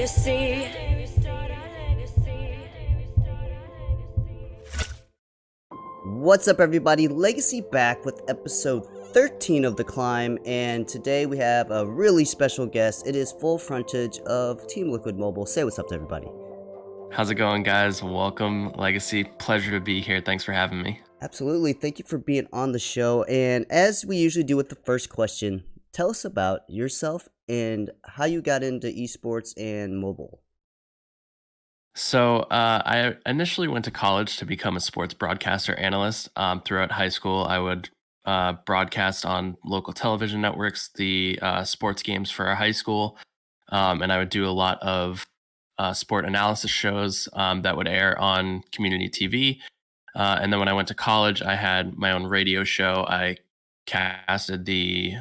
legacy. What's up, everybody? Legacy back with episode 13 of The Climb, and today we have a really special guest. It is full frontage of Team Liquid Mobile. Say what's up to everybody. How's it going, guys? Welcome, Legacy. Pleasure to be here. Thanks for having me. Absolutely. Thank you for being on the show. And as we usually do with the first question, tell us about yourself and how you got into esports and mobile. So, I initially went to college to become a sports broadcaster analyst. Throughout high school, I would broadcast on local television networks the sports games for our high school, and I would do a lot of sport analysis shows that would air on community TV. And then when I went to college, I had my own radio show. I casted the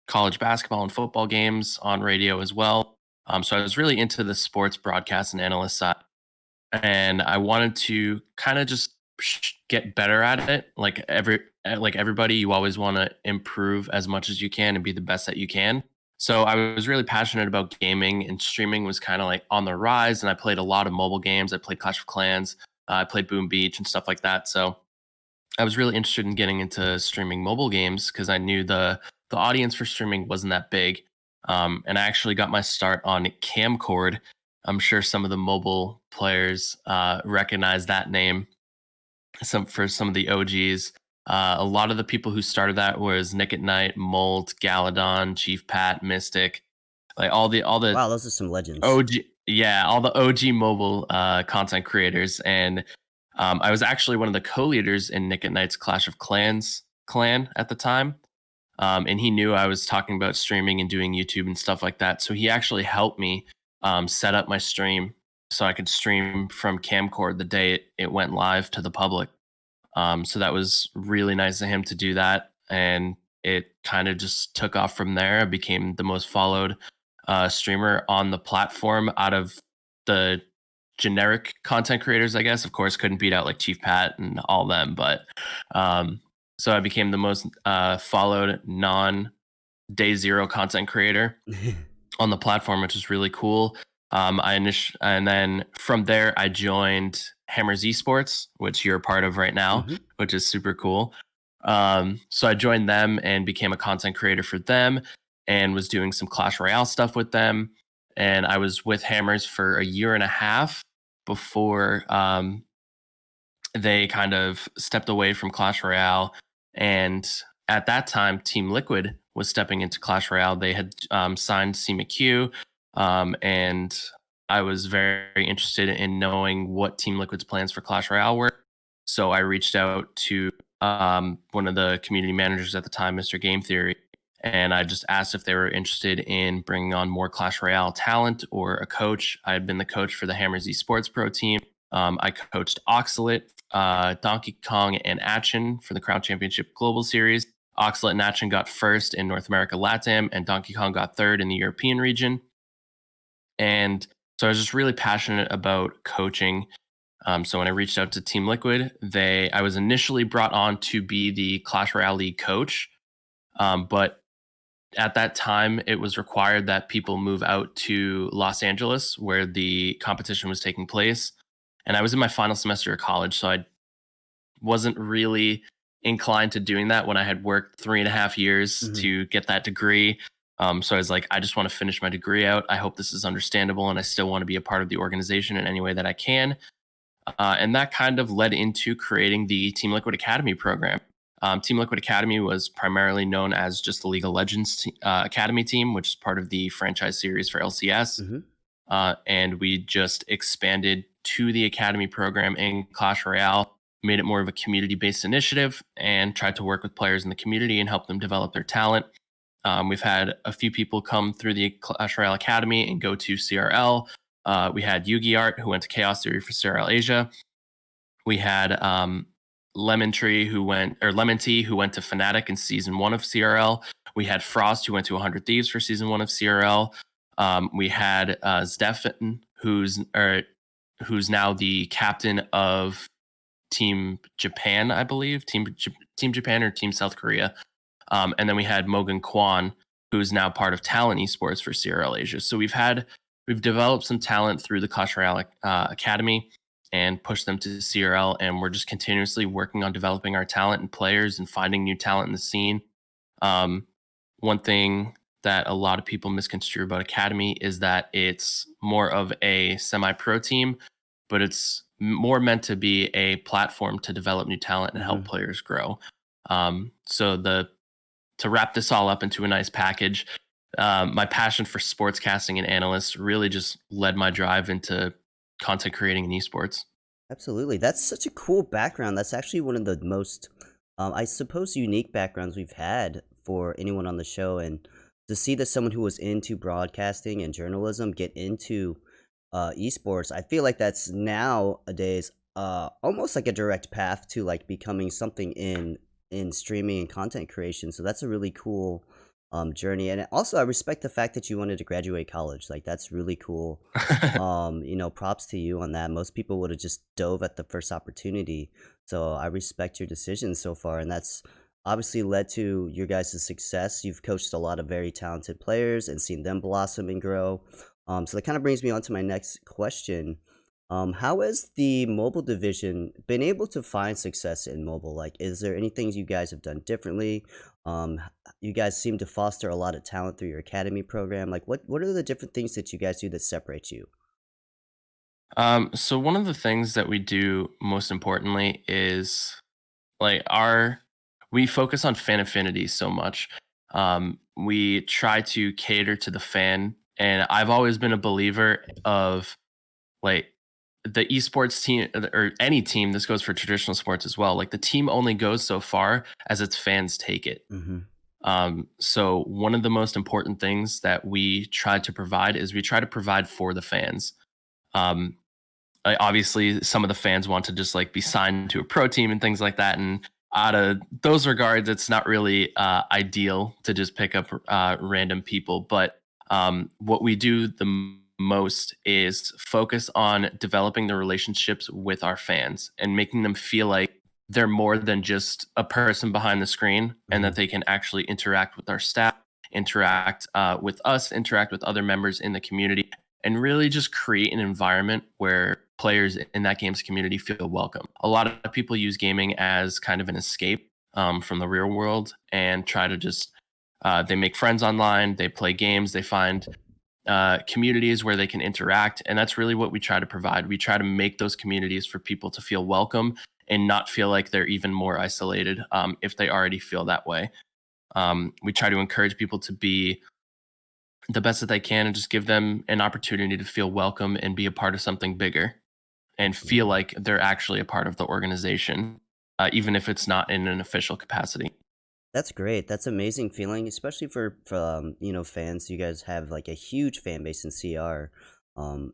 college basketball and football games on radio as well. So I was really into the sports broadcast and analyst side, and I wanted to kind of just get better at it. Like everybody, you always want to improve as much as you can and be the best that you can. So I was really passionate about gaming, and streaming was kind of like on the rise. And I played a lot of mobile games. I played Clash of Clans, I played Boom Beach and stuff like that. So I was really interested in getting into streaming mobile games because I knew the audience for streaming wasn't that big. And I actually got my start on Camcord. I'm sure some of the mobile players recognize that name. For some of the OGs, a lot of the people who started that was Nick at Night, Molt, Galadon, Chief Pat, Mystic, like all the Wow, those are some legends. OG, yeah, all the OG mobile content creators. And I was actually one of the co-leaders in Nick at Night's Clash of Clans clan at the time. And he knew I was talking about streaming and doing YouTube and stuff like that. So he actually helped me set up my stream so I could stream from Camcord the day it went live to the public. So that was really nice of him to do that. And it kind of just took off from there. I became the most followed streamer on the platform out of the generic content creators, I guess. Of course, couldn't beat out like Chief Pat and all them. But so I became the most followed non-day zero content creator on the platform, which is really cool. And then from there, I joined Hammers Esports, which you're a part of right now, which is super cool. So I joined them and became a content creator for them and was doing some Clash Royale stuff with them. And I was with Hammers for a year and a half before they kind of stepped away from Clash Royale. And at that time, Team Liquid was stepping into Clash Royale. They had signed C McHugh, and I was very interested in knowing what Team Liquid's plans for Clash Royale were. So I reached out to one of the community managers at the time, Mr. Game Theory, and I just asked if they were interested in bringing on more Clash Royale talent or a coach. I had been the coach for the Hammers Esports Pro team. I coached Oxalate, Donkey Kong, and Atchin for the Crown Championship Global Series. Oxalate and Atchin got first in North America LATAM, and Donkey Kong got third in the European region. And so I was just really passionate about coaching. So when I reached out to Team Liquid, I was initially brought on to be the Clash Royale League coach. But at that time, it was required that people move out to Los Angeles, where the competition was taking place. And I was in my final semester of college, so I wasn't really inclined to doing that when I had worked 3.5 years to get that degree. So I was like, I just want to finish my degree out. I hope this is understandable, and I still want to be a part of the organization in any way that I can. And that kind of led into creating the Team Liquid Academy program. Team Liquid Academy was primarily known as just the League of Legends Academy team, which is part of the franchise series for LCS. And we just expanded to the Academy program in Clash Royale, made it more of a community-based initiative, and tried to work with players in the community and help them develop their talent. We've had a few people come through the Clash Royale Academy and go to CRL. We had Yugi Art, who went to Chaos Theory for CRL Asia. We had Lemon Tea, who went to Fnatic in season 1 of CRL. We had Frost, who went to 100 Thieves for season 1 of CRL. We had Stefan, who's now the captain of Team Japan, I believe, Team Japan or Team South Korea. And then we had Mogan Kwan, who's now part of Talent Esports for CRL Asia. So we've had we've developed some talent through the Clash Royale Academy and pushed them to CRL, and we're just continuously working on developing our talent and players and finding new talent in the scene. Um, One thing that a lot of people misconstrue about Academy is that it's more of a semi-pro team, but it's more meant to be a platform to develop new talent and help Hmm. players grow. So the to wrap this all up into a nice package, my passion for sportscasting and analysts really just led my drive into content creating in esports. Absolutely. That's such a cool background. That's actually one of the most, I suppose, unique backgrounds we've had for anyone on the show. And to see that someone who was into broadcasting and journalism get into esports, I feel like that's nowadays almost like a direct path to like becoming something in streaming and content creation. So that's a really cool journey. And also, I respect the fact that you wanted to graduate college. Like that's really cool. Props to you on that. Most people would have just dove at the first opportunity. So I respect your decision so far, and that's obviously led to your guys' success. You've coached a lot of very talented players and seen them blossom and grow. So that kind of brings me on to my next question. How has the mobile division been able to find success in mobile? Like, is there anything you guys have done differently? You guys seem to foster a lot of talent through your academy program. Like, what are the different things that you guys do that separate you? So one of the things that we do most importantly is like our we focus on fan affinity so much. We try to cater to the fan, and I've always been a believer of like the esports team or any team. This goes for traditional sports as well. Like the team only goes so far as its fans take it. Hmm. So one of the most important things that we try to provide is we try to provide for the fans. Um, Obviously some of the fans want to just like be signed to a pro team and things like that, and out of those regards it's not really ideal to just pick up random people, but what we do the most is focus on developing the relationships with our fans and making them feel like they're more than just a person behind the screen, and Hmm. that they can actually interact with our staff, interact with us, interact with other members in the community, and really just create an environment where players in that game's community feel welcome. A lot of people use gaming as kind of an escape from the real world and try to just they make friends online, they play games, they find communities where they can interact, and that's really what we try to provide. We try to make those communities for people to feel welcome and not feel like they're even more isolated if they already feel that way. We try to encourage people to be the best that they can and just give them an opportunity to feel welcome and be a part of something bigger and feel Absolutely. like they're actually a part of the organization, even if it's not in an official capacity. That's great. That's amazing feeling, especially for fans. You guys have like a huge fan base in CR,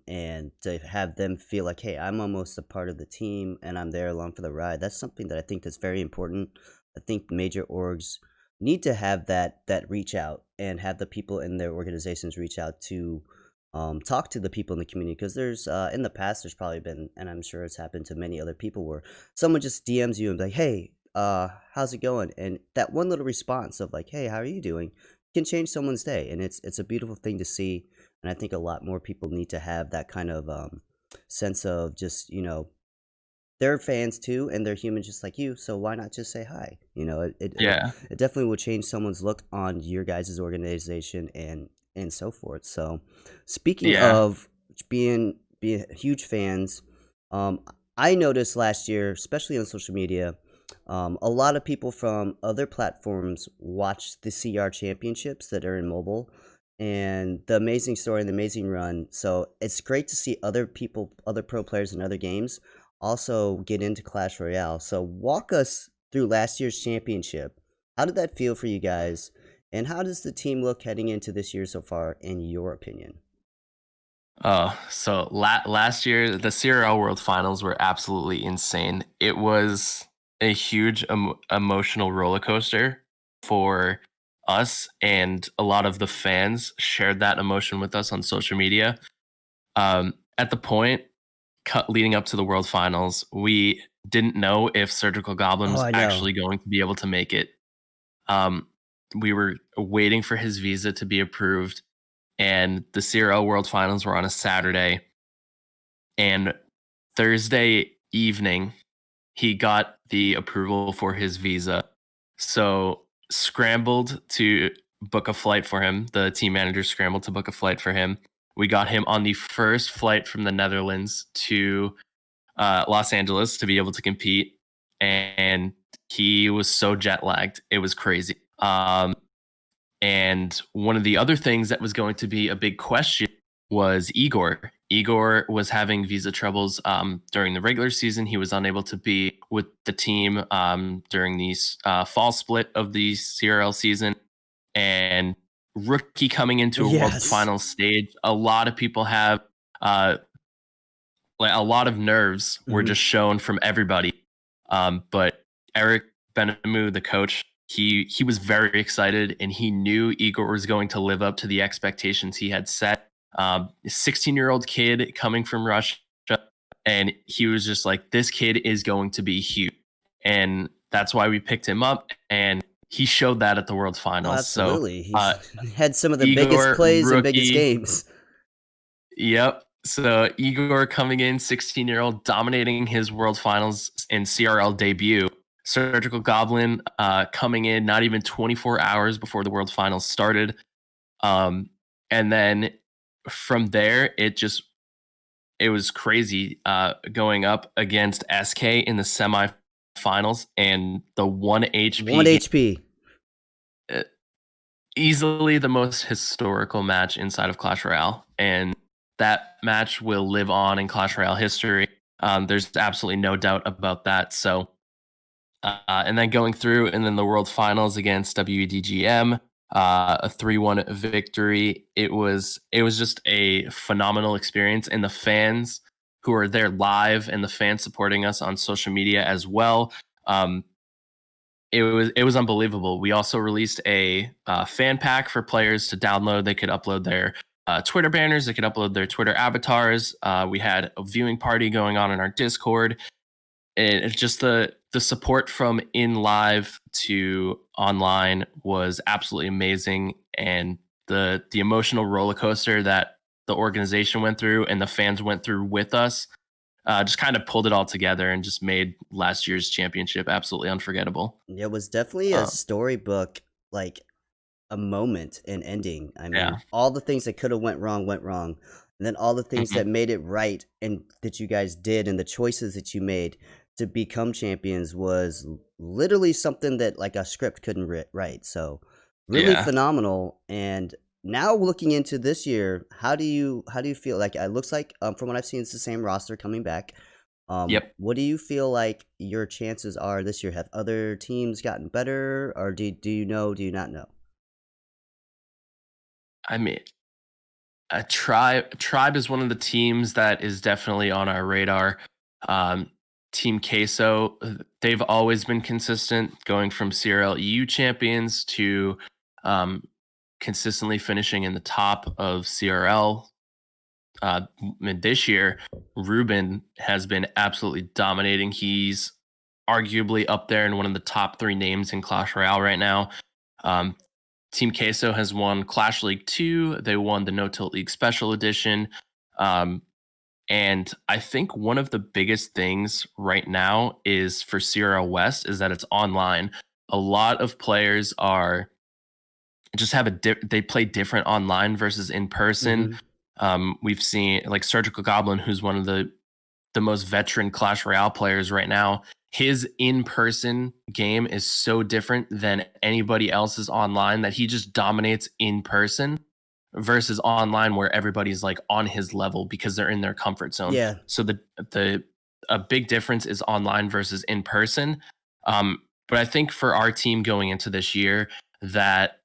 and to have them feel like, hey, I'm almost a part of the team and I'm there along for the ride. That's something that I think that's very important. I think major orgs need to have that reach out and have the people in their organizations reach out to talk to the people in the community, because there's in the past there's probably been, and I'm sure it's happened to many other people, where someone just DMs you and be like, hey, how's it going? And that one little response of like, hey, how are you doing, can change someone's day. And it's a beautiful thing to see. And I think a lot more people need to have that kind of sense of just, they're fans too, and they're humans just like you. So why not just say hi? Yeah. It definitely will change someone's look on your guys' organization and so forth. So speaking Yeah. of being huge fans, um, I noticed last year, especially on social media, a lot of people from other platforms watch the CR championships that are in mobile, and the amazing story and the amazing run. So it's great to see other people, other pro players in other games also get into Clash Royale. So walk us through last year's championship. How did that feel for you guys? And how does the team look heading into this year so far, in your opinion? So last year, the CRL World Finals were absolutely insane. It was a huge emotional roller coaster for us, and a lot of the fans shared that emotion with us on social media. At the point leading up to the World Finals, we didn't know if Surgical Goblin Oh, was I know. actually going to be able to make it. Um, we were waiting for his visa to be approved. and the CRL World Finals were on a Saturday. And Thursday evening, he got the approval for his visa. So scrambled to book a flight for him. The team manager scrambled to book a flight for him. We got him on the first flight from the Netherlands to Los Angeles to be able to compete. And he was so jet lagged. It was crazy. And one of the other things that was going to be a big question was Igor. Igor was having visa troubles during the regular season. He was unable to be with the team during the fall split of the CRL season. And rookie coming into a World Yes. Finals stage, a lot of people have uh, like a lot of nerves were Mhm. just shown from everybody. But Eric Benamou, the coach, he was very excited, and he knew Igor was going to live up to the expectations he had set. 16-year-old kid coming from Russia, and he was just like, this kid is going to be huge. And that's why we picked him up, and he showed that at the World Oh, Finals. So absolutely. He's had some of the biggest Igor, plays and biggest rookie, games. yep. So Igor coming in, 16-year-old, dominating his World Finals and CRL debut. Surgical Goblin coming in not even 24 hours before the World Finals started. And then from there, it was crazy going up against SK in the semifinals, and the 1 1 HP game, HP. easily the most historical match inside of Clash Royale. And that match will live on in Clash Royale history. There's absolutely no doubt about that. So, and then going through, and then the World Finals against WEDGM, a 3-1 victory. It was just a phenomenal experience, and the fans who are there live and the fans supporting us on social media as well. It was unbelievable. We also released a fan pack for players to download. They could upload their Twitter banners. They could upload their Twitter avatars. We had a viewing party going on in our Discord. It's just the support from in live to online was absolutely amazing, and the emotional roller coaster that the organization went through and the fans went through with us just kind of pulled it all together and just made last year's championship absolutely unforgettable. It was definitely a Uh, storybook, like a moment and ending. I yeah. mean, all the things that could have went wrong, and then all the things Mhm. that made it right and that you guys did and the choices that you made to become champions was literally something that like a script couldn't write. So, really Yeah. phenomenal. And now looking into this year, how do you feel like it looks like from what I've seen it's the same roster coming back. Yep. What do you feel like your chances are this year? Have other teams gotten better, or do you know? Do you not know? I mean, a tribe is one of the teams that is definitely on our radar. Um, Team Queso, they've always been consistent, going from CRL EU champions to um, consistently finishing in the top of CRL. This year, Ruben has been absolutely dominating. He's arguably up there in one of the top 3 names in Clash Royale right now. Um, Team Queso has won Clash League 2. They won the No Tilt League Special Edition. Um, and I think one of the biggest things right now is for CRL West is that it's online. A lot of players are just have they play different online versus in person. Mhm. We've seen like Surgical Goblin, who's one of the most veteran Clash Royale players right now. His in-person game is so different than anybody else's online that he just dominates in person versus online where everybody's like on his level because they're in their comfort zone. Yeah. So the a big difference is online versus in person. But I think for our team going into this year that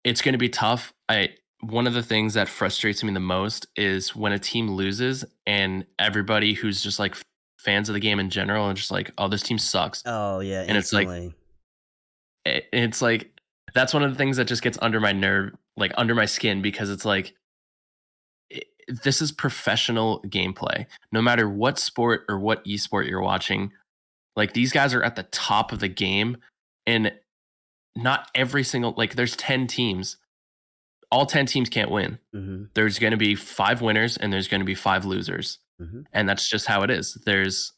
it's going to be tough. I One of the things that frustrates me the most is when a team loses and everybody who's just like fans of the game in general are just like, "Oh, this team sucks." Oh, yeah, And instantly. it's like that's one of the things that just gets under my nerve, like under my skin because it's like i- this is professional gameplay. No matter what sport or what esport you're watching, like these guys are at the top of the game and not every single like there's 10 teams. all 10 teams can't win. Mm-hmm. There's going to be 5 winners and there's going to be 5 losers. Mm-hmm. And that's just how it is. There's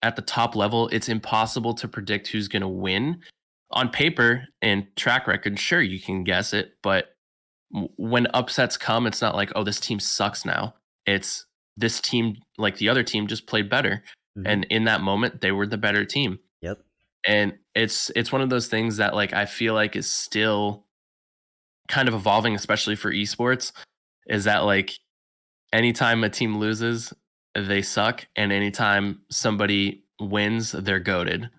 at the top level, it's impossible to predict who's going to win. On paper and track record, sure, you can guess it, but when upsets come, it's not like, oh, this team sucks now. It's this team, like the other team, just played better. Mm-hmm. And in that moment, they were the better team. Yep. And it's one of those things that like I feel like is still kind of evolving, especially for esports, is that like anytime a team loses, they suck, and anytime somebody wins, they're goated.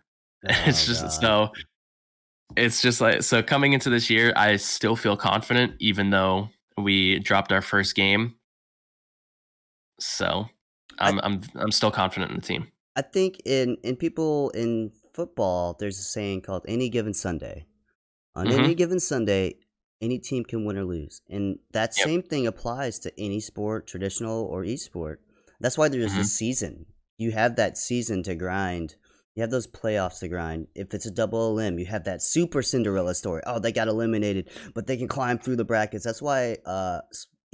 Oh It's just God. so it's just like so coming into this year, I still feel confident even though we dropped our first game. So I I'm still confident in the team. I think in people in football, there's a saying called "any given Sunday." On any Mhm. given Sunday, any team can win or lose, and that Yep. same thing applies to any sport, traditional or esport. That's why there's a Mhm. season. You have that season to grind. You have those playoffs to grind. If it's a double elim, you have that super Cinderella story. Oh, they got eliminated, but they can climb through the brackets. That's why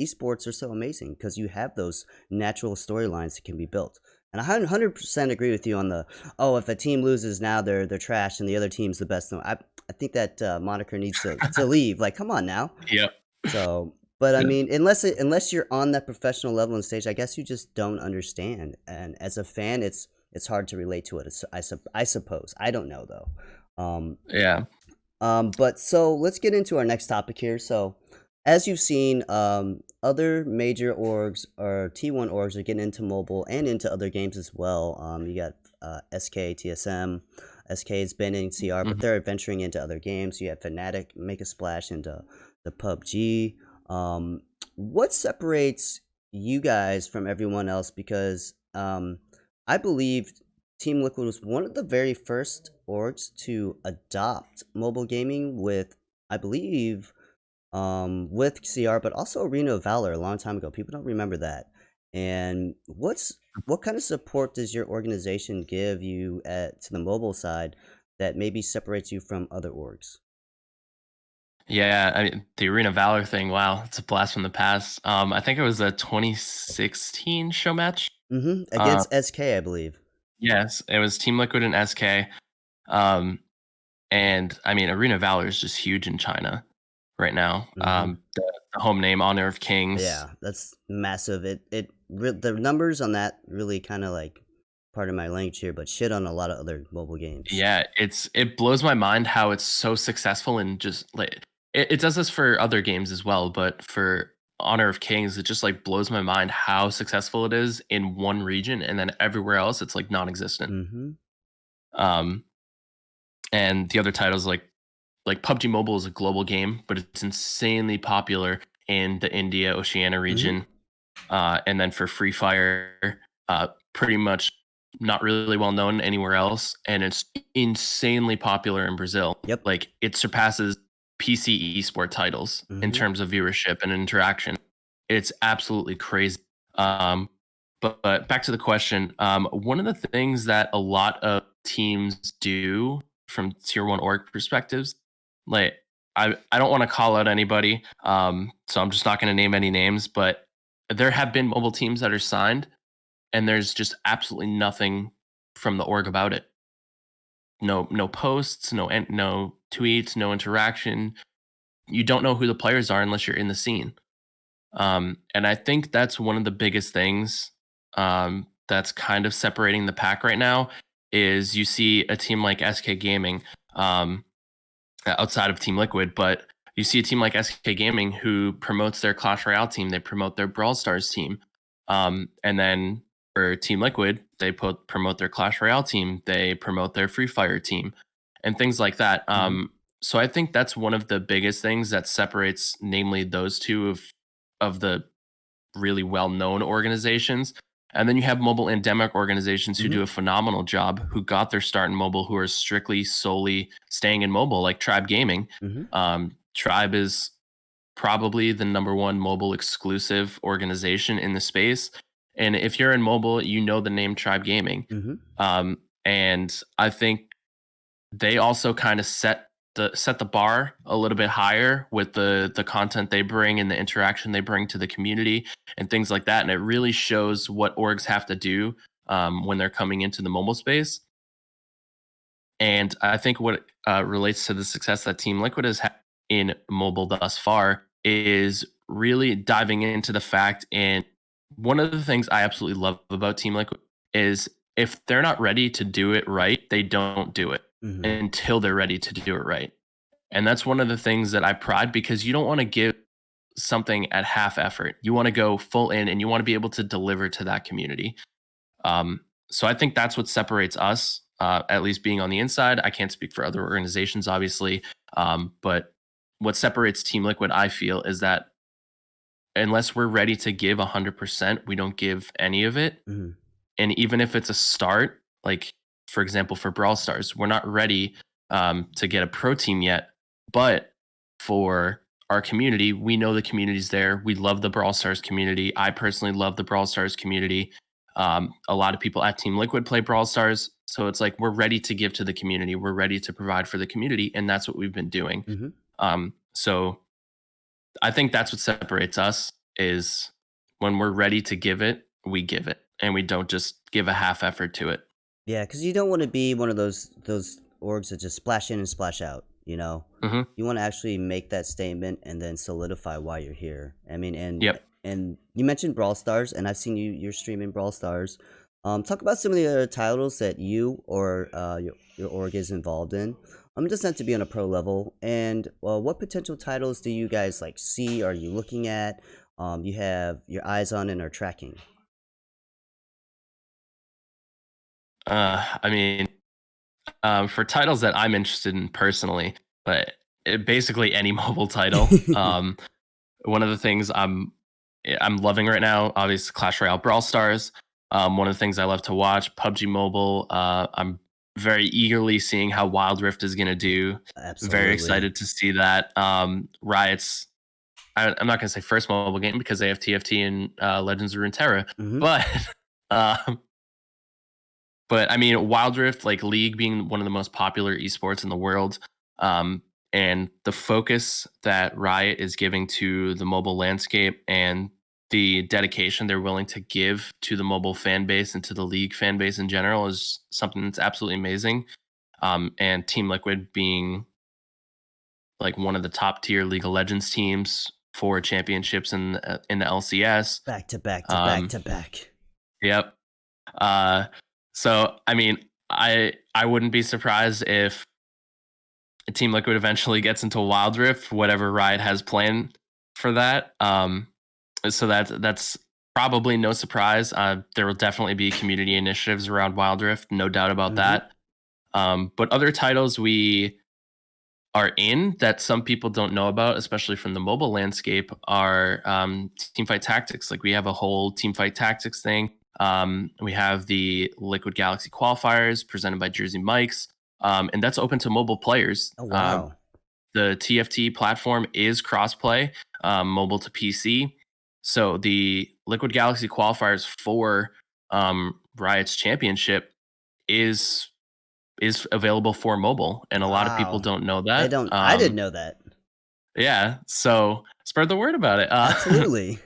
esports are so amazing because you have those natural storylines that can be built. And I 100% agree with you on the oh, if a team loses now they're trash and the other team's the best. No, I think that moniker needs to leave. Like, come on now. Yep. So, but I Yeah. mean, unless you're on that professional level and stage, I guess you just don't understand. And as a fan, it's hard to relate to it. I suppose. I don't know though. Um, Yeah. but so let's get into our next topic here. So, as you've seen, other major orgs or T1 orgs are getting into mobile and into other games as well. You got SK, TSM. SK has been in CR, but Mhm. they're venturing into other games. You have Fnatic make a splash into the PUBG. What separates you guys from everyone else? Because I believe Team Liquid was one of the very first orgs to adopt mobile gaming with, I believe, with CR, but also Arena of Valor a long time ago. People don't remember that. And what kind of support does your organization give you to the mobile side that maybe separates you from other orgs? Yeah, I mean, the Arena Valor thing, wow, it's a blast from the past. I think it was a 2016 show match. Mm-hmm. Uh, Against SK, I believe. yes, it was Team Liquid and SK. Um, and I mean, Arena Valor is just huge in China right now. Mm-hmm. The home name, Honor of Kings. Yeah, that's massive. The numbers on that really kind of like part of my language here, but shit on a lot of other mobile games. Yeah, it blows my mind how it's so successful and just like it does this for other games as well, but for Honor of Kings, it just like blows my mind how successful it is in one region and then everywhere else it's like non-existent. Mm-hmm. Um, and the other titles like PUBG Mobile is a global game, but it's insanely popular in the India Oceania Mm-hmm. region. And then for Free Fire, pretty much not really well known anywhere else, and it's insanely popular in Brazil. Yep. Like it surpasses PC esport titles in Mm-hmm. terms of viewership and interaction. It's absolutely crazy. Um, but back to the question, one of the things that a lot of teams do from tier one org perspectives, like I don't want to call out anybody, so I'm just not going to name any names, but there have been mobile teams that are signed, and there's just absolutely nothing from the org about it. No posts, no tweets, no interaction. You don't know who the players are unless you're in the scene. And I think that's one of the biggest things that's kind of separating the pack right now is you see a team like SK Gaming outside of Team Liquid, but you see a team like SK Gaming who promotes their Clash Royale team, they promote their Brawl Stars team, and then for Team Liquid, they promote their Clash Royale team, they promote their Free Fire team, and things like that. Mm-hmm. So I think that's one of the biggest things that separates, namely those two of the really well-known organizations. And then you have mobile endemic organizations who Mm-hmm. do a phenomenal job, who got their start in mobile, who are strictly solely staying in mobile, like Tribe Gaming. Mm-hmm. Tribe is probably the number one mobile exclusive organization in the space. And if you're in mobile, you know the name Tribe Gaming. Mm-hmm. And I think they also kind of set set the bar a little bit higher with the content they bring and the interaction they bring to the community and things like that. And it really shows what orgs have to do when they're coming into the mobile space. And I think what relates to the success that Team Liquid has had in mobile thus far is really diving into the fact. And one of the things I absolutely love about Team Liquid is if they're not ready to do it right, they don't do it Hmm. until they're ready to do it right. And that's one of the things that I pride, because you don't want to give something at half effort. You want to go full in and you want to be able to deliver to that community. Um, so I think that's what separates us, at least being on the inside. I can't speak for other organizations, obviously. But what separates Team Liquid, I feel, is that unless we're ready to give 100%, we don't give any of it. Hmm. And even if it's a start, like for example, for Brawl Stars, we're not ready to get a pro team yet. But for our community, we know the community's there. We love the Brawl Stars community. I personally love the Brawl Stars community. A lot of people at Team Liquid play Brawl Stars. So it's like we're ready to give to the community. We're ready to provide for the community. And that's what we've been doing. Hmm. So I think that's what separates us is when we're ready to give it, we give it. And we don't just give a half effort to it. Yeah, because you don't want to be one of those orgs that just splash in and splash out. Hmm. You want to actually make that statement and then solidify why you're here. I mean, Yep. and you mentioned Brawl Stars, and I've seen you're streaming Brawl Stars. Talk about some of the other titles that you or your org is involved in. It doesn't have to be on a pro level. And what potential titles do you guys like see? Are you looking at? You have your eyes on and are tracking. I mean, for titles that I'm interested in personally, but basically any mobile title. One of the things I'm loving right now, obviously Clash Royale Brawl Stars. One of the things I love to watch, PUBG Mobile. I'm very eagerly seeing how Wild Rift is going to do. Very Absolutely. excited to see that. Riot's, I'm not going to say first mobile game because they have TFT and Legends of Runeterra, Hmm. but um, but I mean, Wild Rift, like League being one of the most popular esports in the world, um, and the focus that Riot is giving to the mobile landscape and the dedication they're willing to give to the mobile fan base and to the League fan base in general is something that's absolutely amazing. And Team Liquid being like one of the top tier League of Legends teams for championships in the LCS. Back to back to back Um, to back. yep. Uh, so I mean, I wouldn't be surprised if Team Liquid eventually gets into Wild Rift, whatever Riot has planned for that. So that's probably no surprise. There will definitely be community initiatives around Wild Rift, no doubt about Hmm. that. But other titles we are in that some people don't know about, especially from the mobile landscape, are Teamfight Tactics. Like we have a whole Teamfight Tactics thing. We have the Liquid Galaxy qualifiers presented by Jersey Mikes, and that's open to mobile players. Oh wow. The TFT platform is crossplay, mobile to PC. So the Liquid Galaxy qualifiers for Riot's championship is is available for mobile, and a lot of people Wow. don't know I that. don't. I didn't know that. Yeah, so spread the word about it. Absolutely.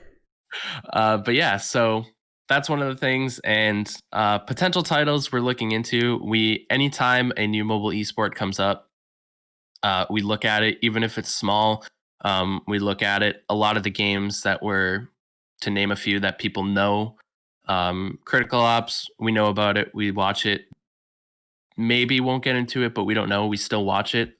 But yeah, so that's one of the things, and potential titles we're looking into. We anytime a new mobile esport comes up, we look at it, even if it's small. We look at it. A lot of the games that were, to name a few that people know, Critical Ops, we know about it. We watch it. Maybe won't get into it, but we don't know. We still watch it.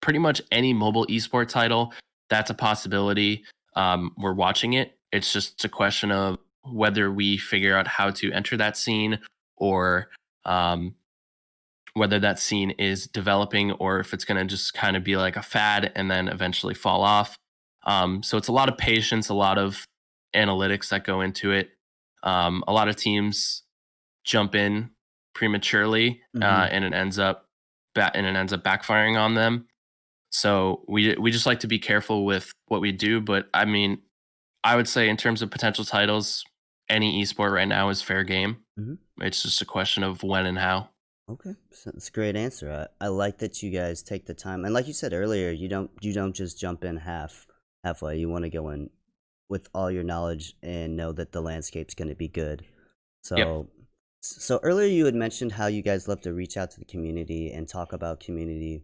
Pretty much any mobile esport title, that's a possibility. We're watching it. It's just a question of whether we figure out how to enter that scene or um, whether that scene is developing or if it's going to just kind of be like a fad and then eventually fall off. So it's a lot of patience, a lot of analytics that go into it. A lot of teams jump in prematurely, Hmm. and it ends up backfiring on them. So we just like to be careful with what we do. But I mean, I would say in terms of potential titles, any esport right now is fair game. Hmm. It's just a question of when and how. Okay, so that's a great answer. I like that you guys take the time, and like you said earlier, you don't just jump in halfway. You want to go in with all your knowledge and know that the landscape's going to be good. Yep. So earlier you had mentioned how you guys love to reach out to the community and talk about community.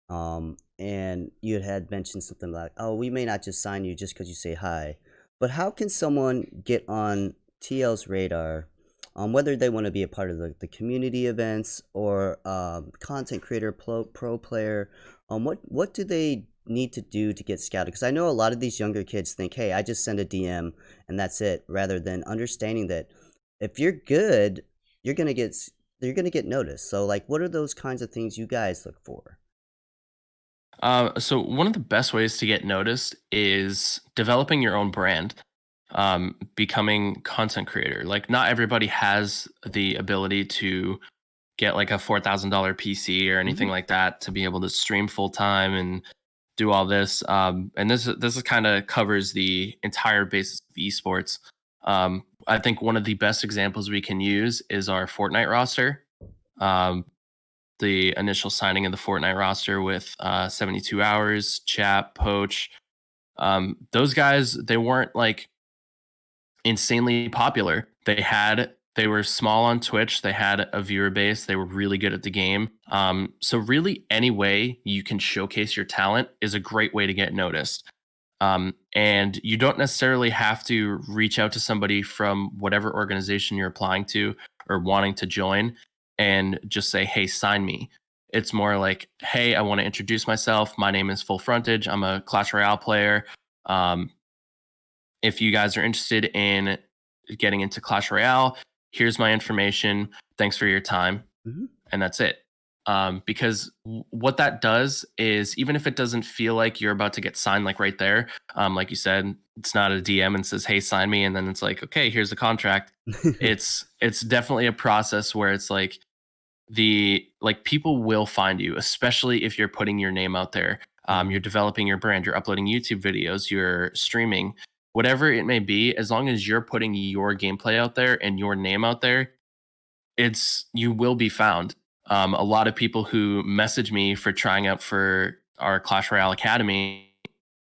And you had mentioned something like, "Oh, we may not just sign you just because you say hi." But how can someone get on TL's radar, whether they want to be a part of the community events or content creator, pro player? What do they need to do to get scouted? Because I know a lot of these younger kids think, "Hey, I just send a DM and that's it," rather than understanding that if you're good, you're gonna get you're gonna get noticed. So, like, what are those kinds of things you guys look for? So one of the best ways to get noticed is developing your own brand, becoming content creator. Like not everybody has the ability to get like a $4,000 PC or Hmm. anything like that to be able to stream full time and do all this. And this is kind of covers the entire basis of esports. I think one of the best examples we can use is our Fortnite roster. Um, the initial signing of the Fortnite roster with 72 Hours, Chap, Poach. Those guys, they weren't like insanely popular. They were small on Twitch. They had a viewer base. They were really good at the game. So really, any way you can showcase your talent is a great way to get noticed. And you don't necessarily have to reach out to somebody from whatever organization you're applying to or wanting to join and just say, "Hey, sign me." It's more like, "Hey, I want to introduce myself. My name is Full Frontage. I'm a Clash Royale player. Um, if you guys are interested in getting into Clash Royale, here's my information. Thanks for your time." Hmm. And that's it. Because what that does is, even if it doesn't feel like you're about to get signed, like right there, like you said, it's not a DM and says, "Hey, sign me," and then it's like, "Okay, here's the contract." It's definitely a process where it's like people will find you, especially if you're putting your name out there. Hmm. You're developing your brand, you're uploading YouTube videos, you're streaming, whatever it may be. As long as you're putting your gameplay out there and your name out there, you will be found. A lot of people who message me for trying out for our Clash Royale Academy,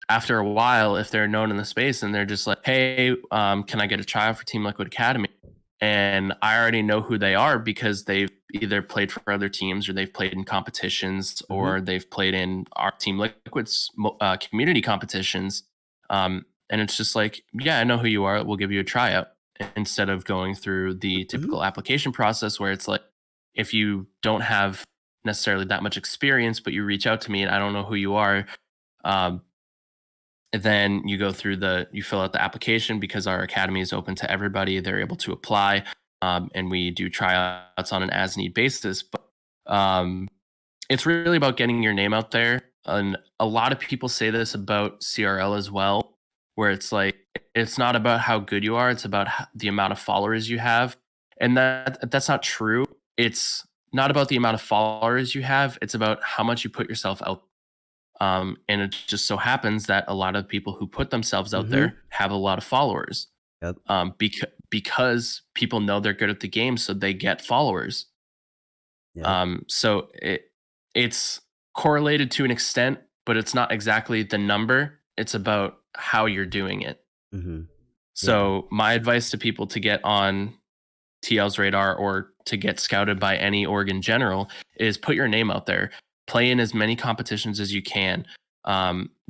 after a while, if they're known in the space and they're just like, "Hey, can I get a tryout for Team Liquid Academy?" And I already know who they are because they've either played for other teams or they've played in competitions Hmm. or they've played in our Team Liquid's community competitions. And it's just like, "Yeah, I know who you are. We'll give you a tryout," instead of going through the Hmm. typical application process where it's like, if you don't have necessarily that much experience, but you reach out to me and I don't know who you are, um, then you go through you fill out the application because our academy is open to everybody. They're able to apply, and we do tryouts on an as need basis. But um, it's really about getting your name out there. And a lot of people say this about CRL as well, where it's like, it's not about how good you are, it's about the amount of followers you have. And that's not true. It's not about the amount of followers you have, it's about how much you put yourself out. And it just so happens that a lot of people who put themselves out Hmm. there have a lot of followers, Yep. because people know they're good at the game, so they get followers. Yep. So it's correlated to an extent, but it's not exactly the number. It's about how you're doing it. Hmm. Yeah. So my advice to people to get on TL's radar or to get scouted by any org in general is put your name out there. Play in as many competitions as you can.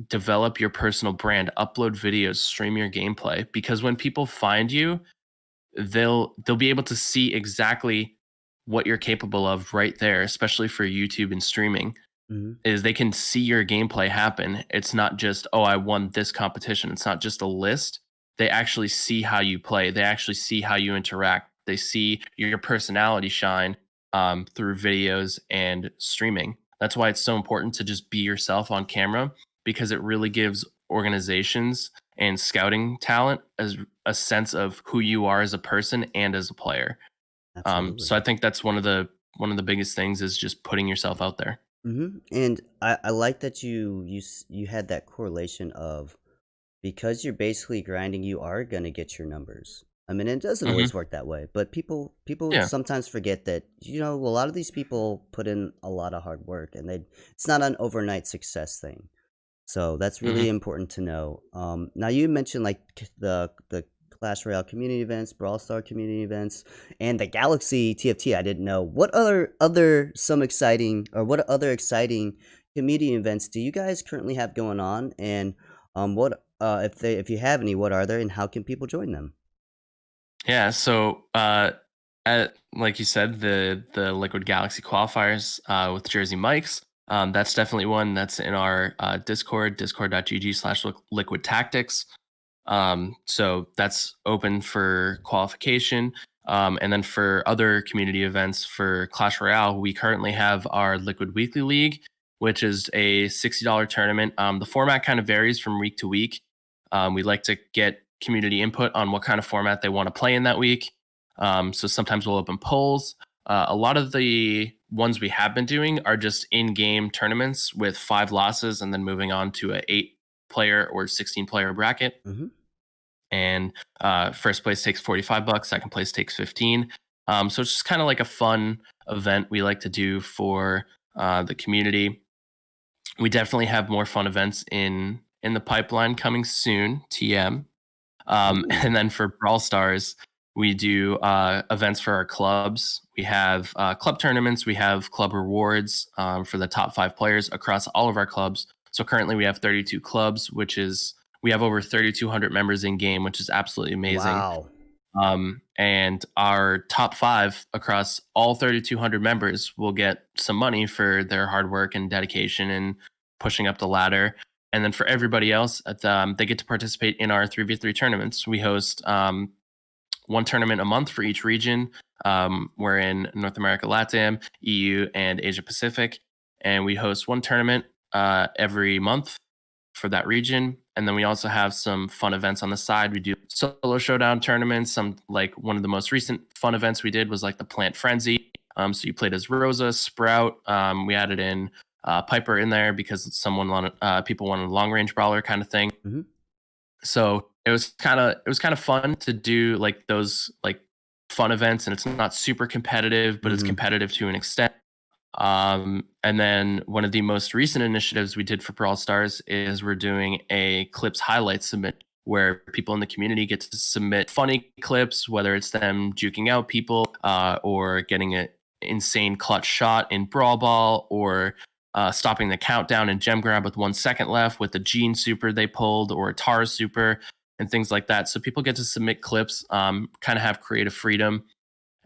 Develop your personal brand. Upload videos. Stream your gameplay. Because when people find you, they'll be able to see exactly what you're capable of right there, especially for YouTube and streaming, Hmm. is they can see your gameplay happen. It's not just, "Oh, I won this competition." It's not just a list. They actually see how you play. They actually see how you interact. They see your personality shine, through videos and streaming. That's why it's so important to just be yourself on camera, because it really gives organizations and scouting talent as a sense of who you are as a person and as a player. So Absolutely. I think that's one of the biggest things is just putting yourself out there. And I like that you had that correlation of, because you're basically grinding, you are gonna get your numbers. I mean, it doesn't Hmm. always work that way, but people Yeah. sometimes forget that, a lot of these people put in a lot of hard work, and it's not an overnight success thing. So that's Hmm. really important to know. Now you mentioned like the Clash Royale community events, Brawl Star community events, and the Galaxy TFT. I didn't know what what other exciting community events do you guys currently have going on, and what if you have any, what are there, and how can people join them? Yeah. So, like you said, the Liquid Galaxy qualifiers with Jersey Mikes. That's definitely one that's in our Discord, discord.gg/liquid tactics. So that's open for qualification. And then for other community events for Clash Royale, we currently have our Liquid Weekly League, which is a $60 tournament. The format kind of varies from week to week. We like to get community input on what kind of format they want to play in that week. So sometimes we'll open polls. A lot of the ones we have been doing are just in-game tournaments with 5 losses and then moving on to a 8 player or 16 player bracket. Hmm. And first place takes $45, second place takes 15. So it's just kind of like a fun event we like to do for the community. We definitely have more fun events in the pipeline coming soon. TM. Ooh, And then for Brawl Stars, we do events for our clubs. We have club tournaments. We have club rewards for the top 5 players across all of our clubs. So currently we have 32 clubs, which is we have over 3,200 members in game, which is absolutely amazing. wow. And our top 5 across all 3,200 members will get some money for their hard work and dedication and pushing up the ladder. And then for everybody else, they get to participate in our 3v3 tournaments. We host one tournament a month for each region. We're in North America, LATAM, EU, and Asia Pacific. And we host one tournament every month for that region. And then we also have some fun events on the side. We do solo showdown tournaments. Some like one of the most recent fun events we did was like the Plant Frenzy. So you played as Rosa, Sprout. We added in Piper in there because people wanted a long range brawler kind of thing. Hmm. So it was kind of fun to do like those like fun events, and it's not super competitive, but it's Hmm. competitive to an extent. And then one of the most recent initiatives we did for Brawl Stars is we're doing a clips highlight submit where people in the community get to submit funny clips, whether it's them juking out people or getting an insane clutch shot in Brawl Ball or stopping the countdown in Gem Grab with 1 second left with a Gene super they pulled or a Tara super and things like that. So people get to submit clips, kind of have creative freedom,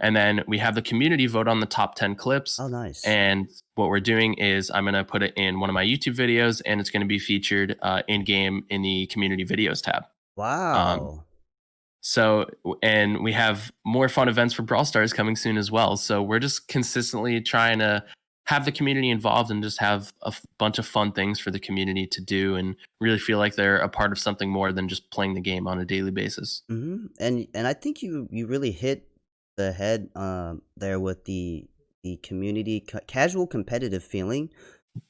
and then we have the community vote on the top 10 clips. Oh, nice. And what we're doing is I'm going to put it in one of my YouTube videos and it's going to be featured in game in the community videos tab. Um, Wow. and we have more fun events for Brawl Stars coming soon as well. So we're just consistently trying to have the community involved and just have a bunch of fun things for the community to do and really feel like they're a part of something more than just playing the game on a daily basis. Mhm, and I think you really hit the head, there with the community casual competitive feeling,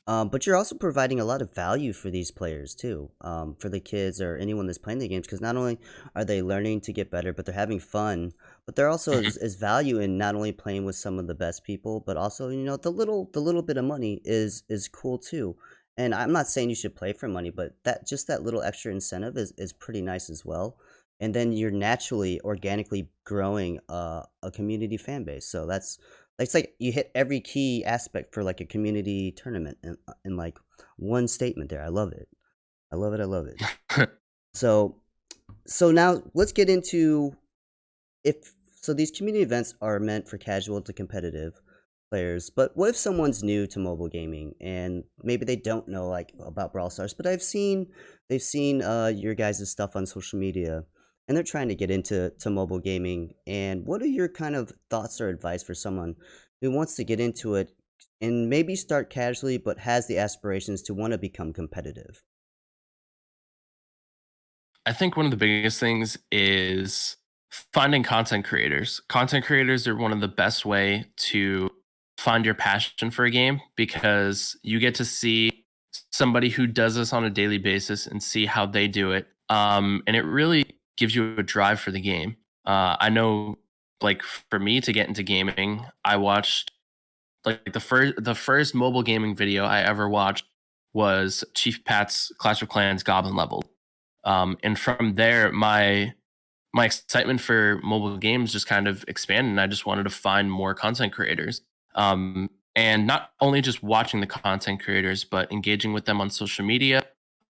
but you're also providing a lot of value for these players too, for the kids or anyone that's playing the games, because not only are they learning to get better, but they're having fun, but there also Mhm. is value in not only playing with some of the best people, but also, the little bit of money is cool too. And I'm not saying you should play for money, but that little extra incentive is pretty nice as well. And then you're naturally, organically growing a community fan base. So it's like you hit every key aspect for like a community tournament in like one statement there. I love it. I love it. I love it. So so now let's get into if so these community events are meant for casual to competitive players, but what if someone's new to mobile gaming and maybe they don't know like about Brawl Stars, but they've seen your guys' stuff on social media and they're trying to get into mobile gaming, and what are your kind of thoughts or advice for someone who wants to get into it and maybe start casually but has the aspirations to want to become competitive? I think one of the biggest things is finding content creators. Content creators are one of the best way to find your passion for a game because you get to see somebody who does this on a daily basis and see how they do it. And it really gives you a drive for the game. I know, like for me to get into gaming, I watched like the first mobile gaming video I ever watched was Chief Pat's Clash of Clans Goblin level. And from there, my excitement for mobile games just kind of expanded, and I just wanted to find more content creators. And not only just watching the content creators, but engaging with them on social media,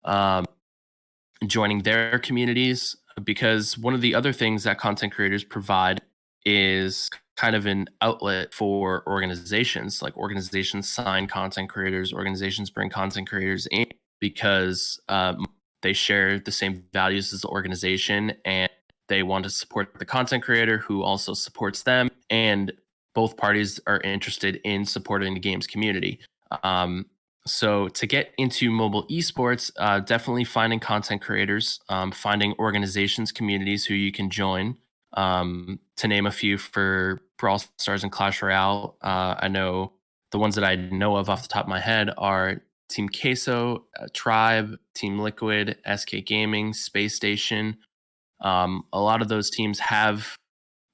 um, joining their communities. Because one of the other things that content creators provide is kind of an outlet for organizations. Like organizations sign content creators, organizations bring content creators in because they share the same values as the organization, and they want to support the content creator who also supports them. And both parties are interested in supporting the games community. Um, so to get into mobile esports, definitely finding content creators, finding organizations, communities who you can join. To name a few for Brawl Stars and Clash Royale, I know the ones that I know of off the top of my head are Team Queso, Tribe, Team Liquid, SK Gaming, Space Station. A lot of those teams have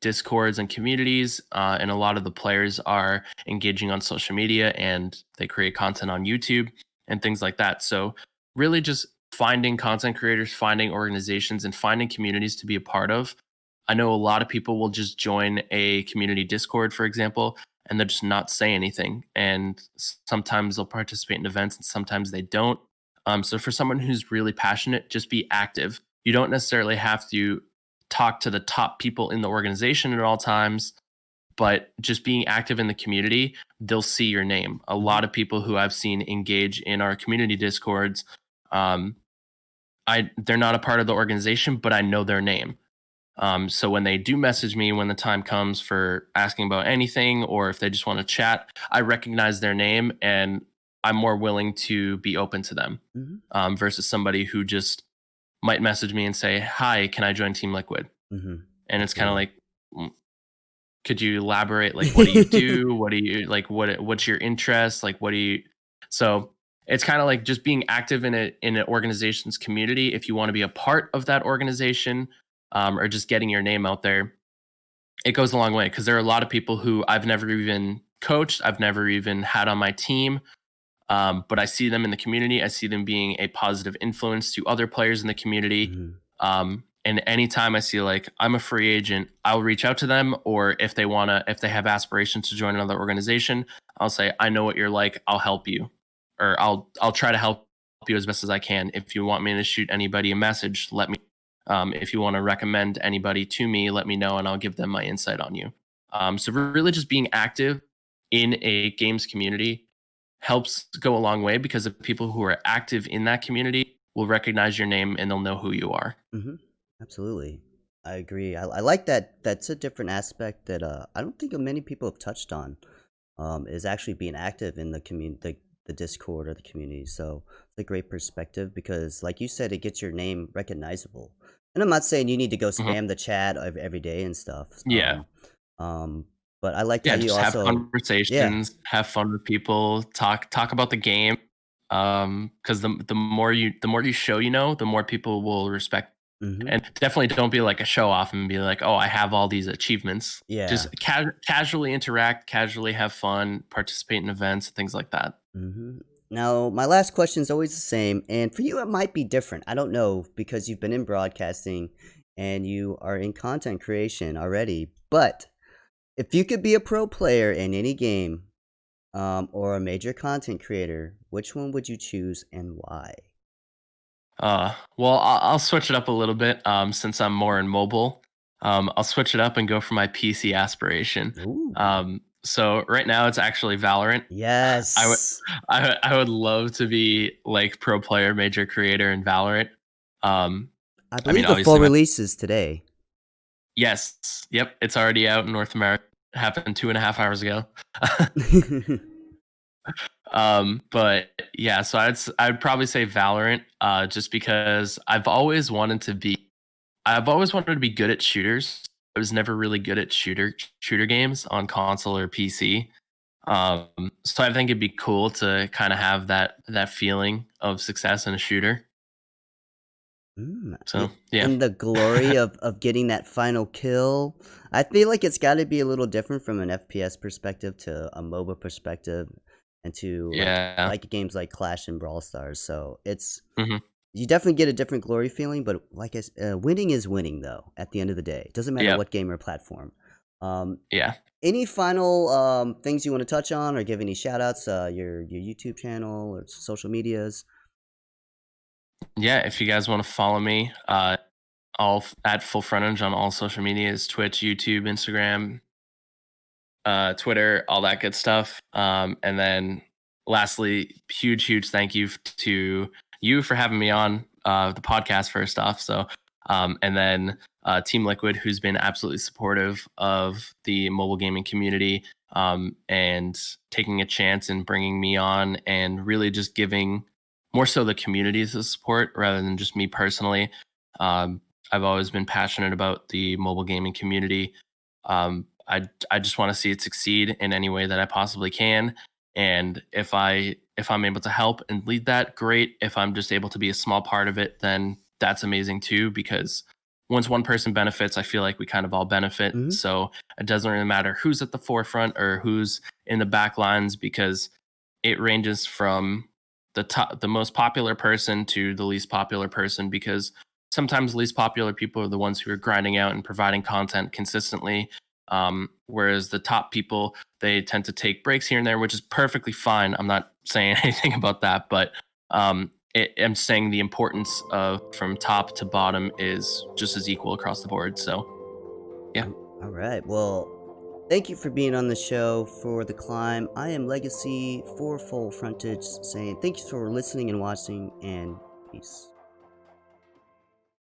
discords and communities, and a lot of the players are engaging on social media and they create content on YouTube and things like that. So really just finding content creators, finding organizations, and finding communities to be a part of. I know a lot of people will just join a community discord, for example, and they'll just not say anything, and sometimes they'll participate in events and sometimes they don't. So for someone who's really passionate, just be active. You don't necessarily have to talk to the top people in the organization at all times, but just being active in the community, they'll see your name. A Mhm. lot of people who I've seen engage in our community discords, um, they're not a part of the organization, but I know their name. So when they do message me when the time comes for asking about anything, or if they just want to chat, I recognize their name and I'm more willing to be open to them, Mhm. versus somebody who just might message me and say, "Hi, can I join Team Liquid?" Mhm. And it's kind of Absolutely. like, "Mm, could you elaborate? Like, what do you do? What do you like? What's your interest? Like, what do you? So it's kind of like just being active in an organization's community. If you want to be a part of that organization, or just getting your name out there, it goes a long way. Because there are a lot of people who I've never even coached, I've never even had on my team, but I see them in the community. I see them being a positive influence to other players in the community. Mhm. And anytime I see like I'm a free agent, I'll reach out to them. Or if they have aspirations to join another organization, I'll say, I know what you're like. I'll help you, or I'll try to help you as best as I can. If you want me to shoot anybody a message, let me. If you want to recommend anybody to me, let me know, and I'll give them my insight on you. So really, just being active in a games community helps go a long way, because the people who are active in that community will recognize your name and they'll know who you are. Mhm. Absolutely. I agree. I like that. That's a different aspect that I don't think many people have touched on. Is actually being active in the community, the Discord or the community. So it's a great perspective because, like you said, it gets your name recognizable. And I'm not saying you need to go Mhm. spam the chat every day and stuff. Yeah. Um, but I liked how Yeah, you just have also, yeah. conversations, have fun with people, talk about the game. Because the more you show, the more people will respect. Hmm. And definitely don't be like a show off and be like, "Oh, I have all these achievements." Just Yeah. casually interact, casually have fun, participate in events, things like that. Hmm. Now, my last question is always the same, and for you, it might be different. I don't know because you've been in broadcasting and you are in content creation already. But if you could be a pro player in any game, or a major content creator, which one would you choose and why? Well, I'll switch it up a little bit, since I'm more in mobile. I'll switch it up and go for my PC aspiration. Ooh, So right now it's actually Valorant. I would yes. I would love to be like pro player, major creator in Valorant. Um, I I mean, believe the full obviously, release is today. yes, yep, it's already out in North America. Happened 2.5 hours ago. But yeah, so I'd probably say Valorant, just because I've always wanted to be good at shooters. I was never really good at shooter games on console or PC. So I think it'd be cool to kind of have that feeling of success in a shooter. So yeah, And the glory of getting that final kill, I feel like it's got to be a little different from an FPS perspective to a MOBA perspective, and to yeah, like games like Clash and Brawl Stars. So it's hmm you definitely get a different glory feeling, but winning is winning though. At the end of the day, it doesn't matter yeah, what game or platform. Um, yeah. any final things you want to touch on, or give any shout outs? Your YouTube channel or social medias. Yeah, if you guys want to follow me, at full frontage on all social medias, Twitch, YouTube, Instagram, Twitter, all that good stuff. And then lastly, huge thank you to you for having me on the podcast first off. So, and then Team Liquid, who's been absolutely supportive of the mobile gaming community, and taking a chance and bringing me on and really just giving more so the community the support rather than just me personally. Um, I've always been passionate about the mobile gaming community. I just want to see it succeed in any way that I possibly can. And if I'm able to help and lead that, great. If I'm just able to be a small part of it, then that's amazing too. Because once one person benefits, I feel like we kind of all benefit. Hmm. So it doesn't really matter who's at the forefront or who's in the back lines, because it ranges from the most popular person to the least popular person, because sometimes the least popular people are the ones who are grinding out and providing content consistently, whereas the top people, they tend to take breaks here and there, which is perfectly fine. I'm not saying anything about that, but I'm saying the importance of from top to bottom is just as equal across the board. So yeah. All right. Well, thank you for being on the show for The Climb. I am Legacy for Full Frontage saying thank you for listening and watching, and peace.